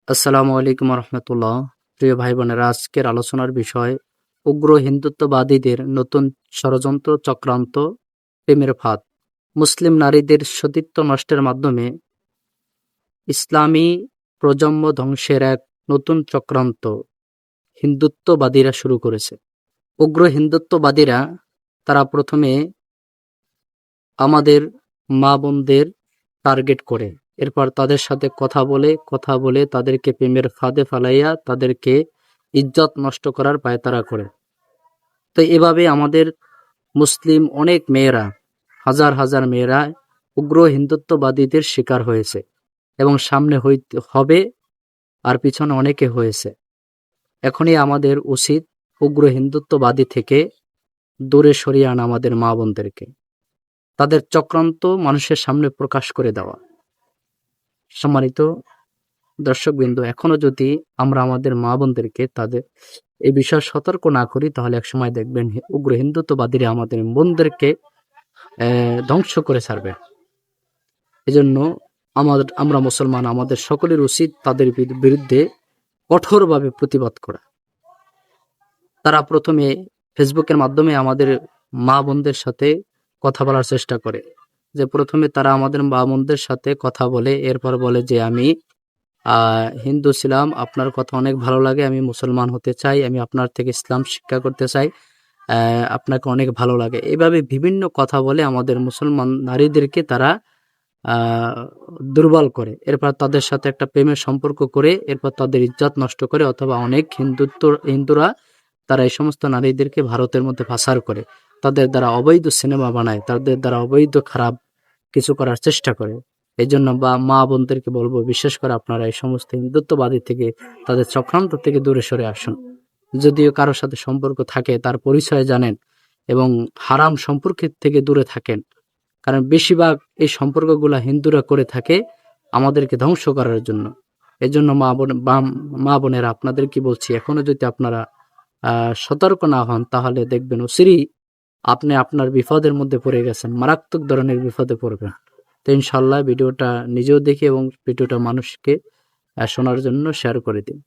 আসসালামু আলাইকুম রহমতুল্লাহ। প্রিয় ভাই বোনেরা, আজকের আলোচনার বিষয় উগ্র হিন্দুত্ববাদীদের নতুন ষড়যন্ত্র, চক্রান্ত, প্রেমের ফাঁদ। মুসলিম নারীদের সতীত্ব নষ্টের মাধ্যমে ইসলামী প্রজন্ম ধ্বংসের এক নতুন চক্রান্ত হিন্দুত্ববাদীরা শুরু করেছে। উগ্র হিন্দুত্ববাদীরা তারা প্রথমে আমাদের মা বোনদের টার্গেট করে, এরপর তাদের সাথে কথা বলে তাদেরকে প্রেমের ফাঁদে ফেলাইয়া তাদেরকে ইজ্জত নষ্ট করার পায়তারা করে। তো এভাবে আমাদের মুসলিম অনেক মেয়েরা, হাজার হাজার মেয়েরা উগ্র হিন্দুত্ববাদীদের শিকার হয়েছে এবং সামনে হইতে হবে, আর পিছনে অনেকে হয়েছে। এখনই আমাদের উচিত উগ্র হিন্দুত্ববাদী থেকে দূরে সরিয়ে আনা আমাদের মা বোনদেরকে, তাদের চক্রান্ত মানুষের সামনে প্রকাশ করে দেওয়া। সম্মানিত দর্শকবৃন্দ, এখনো যদি আমরা আমাদের মা বোনদেরকে তাদের এই বিষয়ে সতর্ক না করি, তাহলে একসময় দেখবেন উগ্র হিন্দুত্ববাদীরা আমাদের বোনদেরকে ধ্বংস করে ছাড়বে। এজন্য আমরা মুসলমান, আমাদের সকলের উচিত তাদের বিরুদ্ধে কঠোরভাবে প্রতিবাদ করা। তারা প্রথমে ফেসবুকের মাধ্যমে আমাদের মা বোনদের সাথে কথা বলার চেষ্টা করে, যে প্রথমে তারা আমাদের মা বোনদের সাথে কথা বলে, এরপর বলে যে আমি হিন্দু ছিলাম, আপনার কথা অনেক ভালো লাগে, আমি মুসলমান হতে চাই, আমি আপনার থেকে ইসলাম শিক্ষা করতে চাই, আপনাকে অনেক ভালো লাগে। এভাবে বিভিন্ন কথা বলে আমাদের মুসলমান নারীদেরকে তারা দুর্বল করে, এরপর তাদের সাথে একটা প্রেমের সম্পর্ক করে, এরপর তাদের ইজ্জত নষ্ট করে। অথবা অনেক হিন্দুরা তারা এই সমস্ত নারীদেরকে ভারতের মধ্যে পাচার করে, তাদের দ্বারা অবৈধ সিনেমা বানায়, তাদের দ্বারা অবৈধ খারাপ কিছু করার চেষ্টা করে। এই জন্য মা বোনদেরকে বলবো, বিশেষ করে আপনারা এই সমস্ত হিন্দুত্ববাদী থেকে, তাদের চক্রান্ত থেকে দূরে সরে আসুন। যদিও কারোর সাথে সম্পর্ক থাকে, তার পরিচয় জানেন এবং হারাম সম্পর্কের থেকে দূরে থাকেন, কারণ বেশিরভাগ এই সম্পর্কগুলা হিন্দুরা করে থাকে আমাদেরকে ধ্বংস করার জন্য। এই জন্য মা বোনেরা, আপনাদের কি বলছি, এখনো যদি আপনারা সতর্ক না হন, তাহলে দেখবেন অচিরেই আপনি আপনার বিপদের মধ্যে পড়ে গেছেন, মারাত্মক ধরনের বিপদে পড়বেন। তো ইনশাল্লাহ ভিডিওটা নিজেও দেখি এবং ভিডিওটা মানুষকে শোনার জন্য শেয়ার করে দিন।